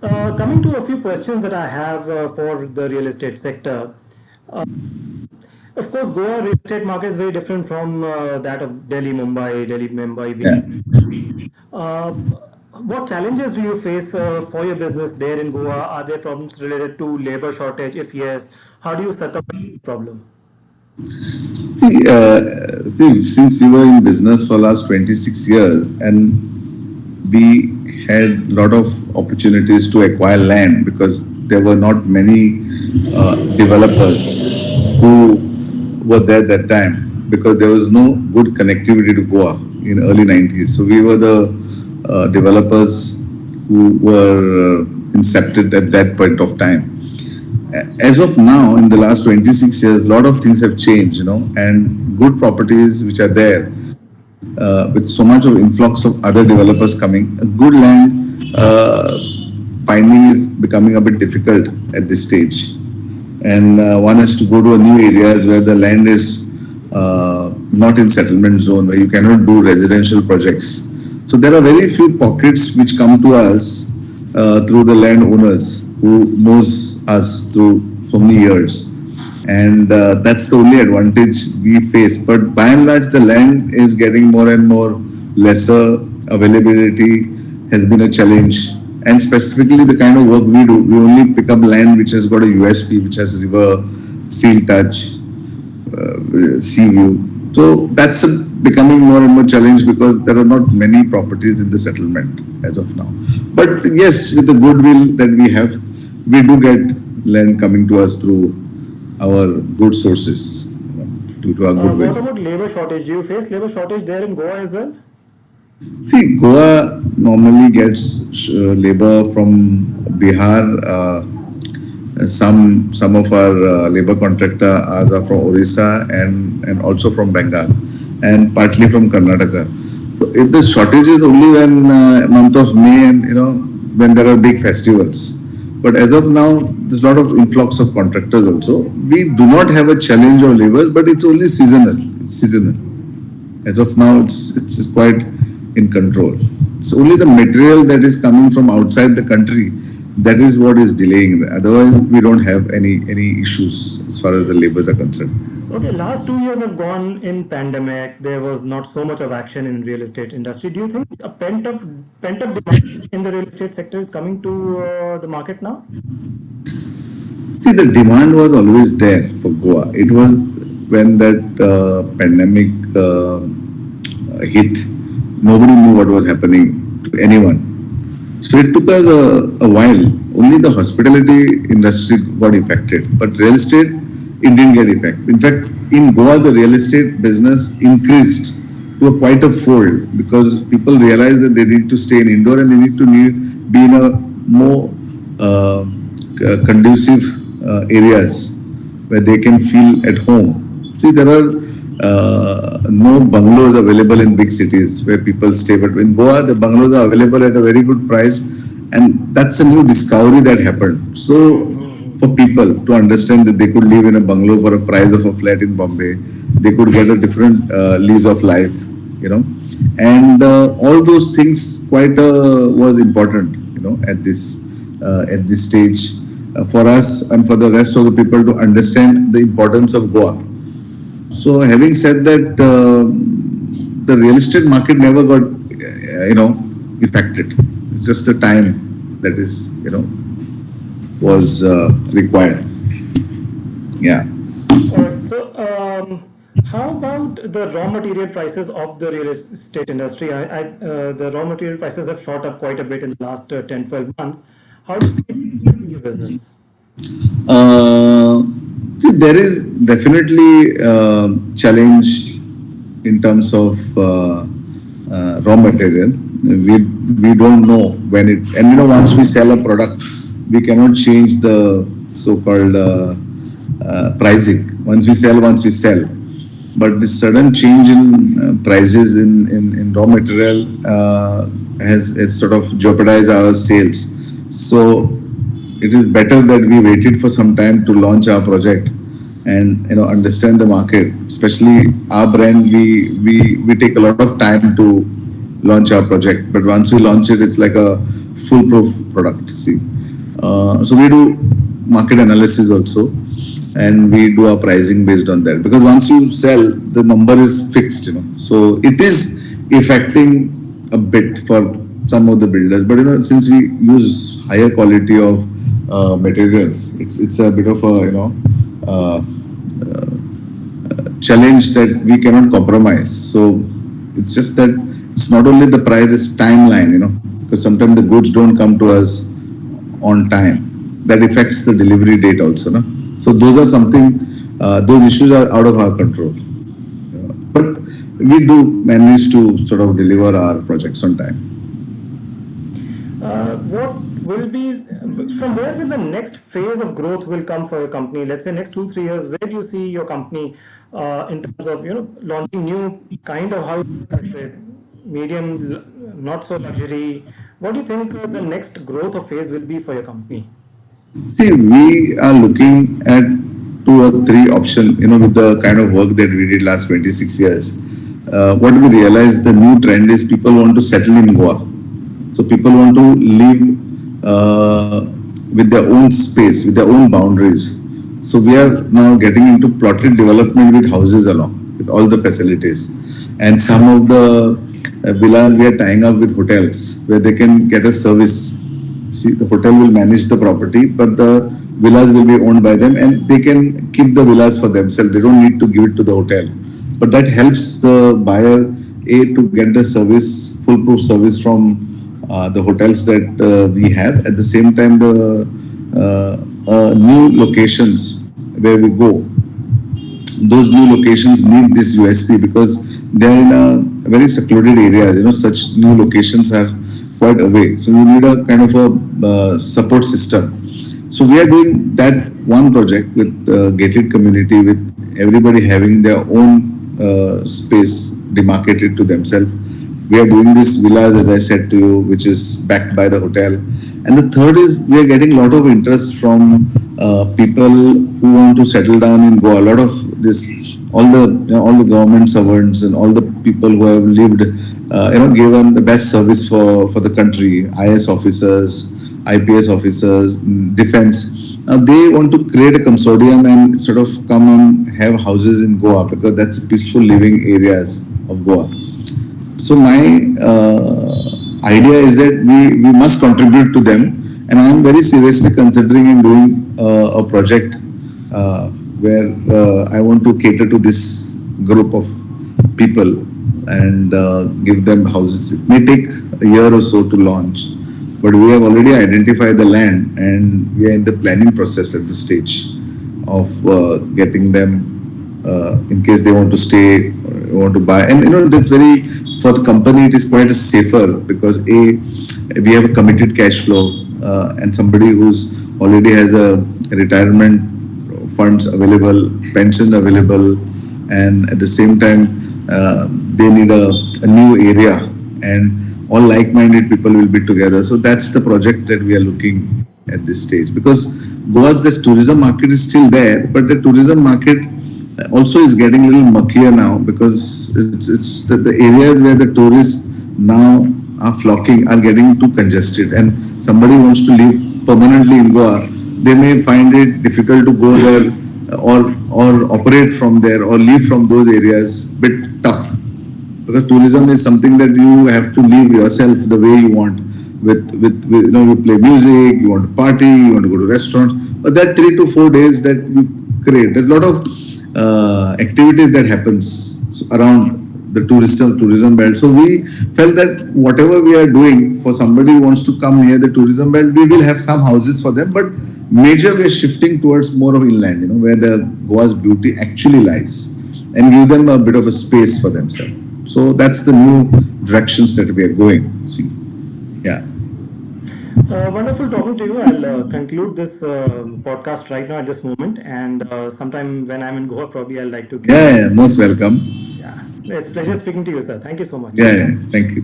Coming to a few questions that I have for the real estate sector. Of course, Goa real estate market is very different from that of Delhi, Mumbai. Yeah. Uh, what challenges do you face for your business there in Goa? Are there problems related to labor shortage? If yes, how do you circumvent the problem? See, since we were in business for last 26 years and we had a lot of opportunities to acquire land because there were not many developers who were there that time because there was no good connectivity to Goa in early 90s. So we were the developers who were incepted at that point of time. As of now, in the last 26 years, a lot of things have changed, and good properties which are there with so much of influx of other developers coming, a good land finding is becoming a bit difficult at this stage. And one has to go to a new areas where the land is not in settlement zone, where you cannot do residential projects. So there are very few pockets which come to us through the landowners who knows us through so many years. And that's the only advantage we face. But by and large, the land is getting more and more lesser. Availability has been a challenge. And specifically the kind of work we do, we only pick up land which has got a USP, which has river, field touch, sea view. So that's becoming more and more challenge because there are not many properties in the settlement as of now. But yes, with the goodwill that we have, we do get land coming to us through our good sources, due to our What goodwill. about labor shortage? Do you face labor shortage there in Goa as well? See, Goa normally gets labor from Bihar. Some of our labor contractor are from Orissa and also from Bengal and partly from Karnataka. So if the shortage is only when month of May and when there are big festivals. But as of now, there's a lot of influx of contractors also. We do not have a challenge of laborers, but it's only seasonal. It's seasonal. As of now, it's quite in control. So only the material that is coming from outside the country, that is what is delaying. Otherwise, we don't have any issues as far as the labors are concerned. Okay, last 2 years have gone in pandemic. There was not so much of action in real estate industry. Do you think a pent up demand in the real estate sector is coming to the market now? See, the demand was always there for Goa. It was when that pandemic hit, nobody knew what was happening to anyone. So it took us a while. Only the hospitality industry got affected, but real estate, it didn't get affected. In fact, in Goa, the real estate business increased to a quite a fold because people realized that they need to stay in indoor and they need to be in a more conducive areas where they can feel at home. See, there are no bungalows available in big cities where people stay, but in Goa, the bungalows are available at a very good price, and that's a new discovery that happened. So, for people to understand that they could live in a bungalow for a price of a flat in Bombay, they could get a different lease of life, and all those things quite was important, at this stage for us and for the rest of the people to understand the importance of Goa. So, having said that, the real estate market never got, affected. Just the time that is, was required. Yeah. All right. So, how about the raw material prices of the real estate industry? The raw material prices have shot up quite a bit in the last 10, 12 months. How do you see your business? Uh, See, there is definitely challenge in terms of raw material. We don't know when it, and once we sell a product, we cannot change the so-called pricing. Once we sell. But the sudden change in prices in raw material has sort of jeopardized our sales. So it is better that we waited for some time to launch our project and understand the market. Especially our brand, we take a lot of time to launch our project. But once we launch it, it's like a foolproof product. See, So we do market analysis also, and we do our pricing based on that. Because once you sell, the number is fixed, So it is affecting a bit for some of the builders. But since we use higher quality of materials, it's a bit of a uh, challenge that we cannot compromise. So it's just that it's not only the price, it's timeline, because sometimes the goods don't come to us on time. That affects the delivery date also. No? So those are something, those issues are out of our control. But we do manage to sort of deliver our projects on time. What will be from where will the next phase of growth will come for your company? Let's say next 2 3 years. Where do you see your company in terms of launching new kind of houses? Let's say medium, not so luxury. What do you think the next growth or phase will be for your company? See, we are looking at two or three options, with the kind of work that we did last 26 years. What we realized, the new trend is people want to settle in Goa. So people want to live with their own space, with their own boundaries. So we are now getting into plotted development with houses along, with all the facilities. And some of the villas we are tying up with hotels where they can get a service. See, the hotel will manage the property, but the villas will be owned by them, and they can keep the villas for themselves. They don't need to give it to the hotel. But that helps the buyer a to get the service, foolproof service from the hotels that we have. At the same time, the new locations where we go, those new locations need this USP because they are in a very secluded areas. Such new locations are quite away. So you need a kind of a support system. So we are doing that one project with gated community, with everybody having their own space demarcated to themselves. We are doing this villas, as I said to you, which is backed by the hotel. And the third is we are getting a lot of interest from people who want to settle down in Goa. A lot of this, all the government servants and all the people who have lived, given the best service for the country, IS officers, IPS officers, defense. Now they want to create a consortium and sort of come and have houses in Goa because that's peaceful living areas of Goa. So my idea is that we must contribute to them, and I am very seriously considering in doing a project where I want to cater to this group of people and give them houses. It may take a year or so to launch, but we have already identified the land and we are in the planning process at this stage of getting them in case they want to stay, want to buy. And that's very, for the company it is quite safer because we have a committed cash flow and somebody who's already has a retirement funds available, pensions available, and at the same time they need a new area, and all like-minded people will be together. So that's the project that we are looking at this stage, because Goa's this tourism market is still there, but the tourism market also is getting a little muckier now because it's the areas where the tourists now are flocking are getting too congested, and somebody wants to live permanently in Goa, they may find it difficult to go there or operate from there or live from those areas. Bit tough because tourism is something that you have to live yourself the way you want. With you play music, you want to party, you want to go to restaurants, but that 3 to 4 days that you create, there's a lot of activities that happens around the tourism belt. So we felt that whatever we are doing for somebody who wants to come near the tourism belt, we will have some houses for them, but major we are shifting towards more of inland, where the Goa's beauty actually lies, and give them a bit of a space for themselves. So that's the new directions that we are going. See, yeah. Wonderful talking to you. I'll conclude this podcast right now at this moment, and sometime when I'm in Goa, probably I'll like to get. Yeah, yeah, most welcome. Yeah, it's a pleasure speaking to you, sir. Thank you so much. Yeah, yeah, thank you.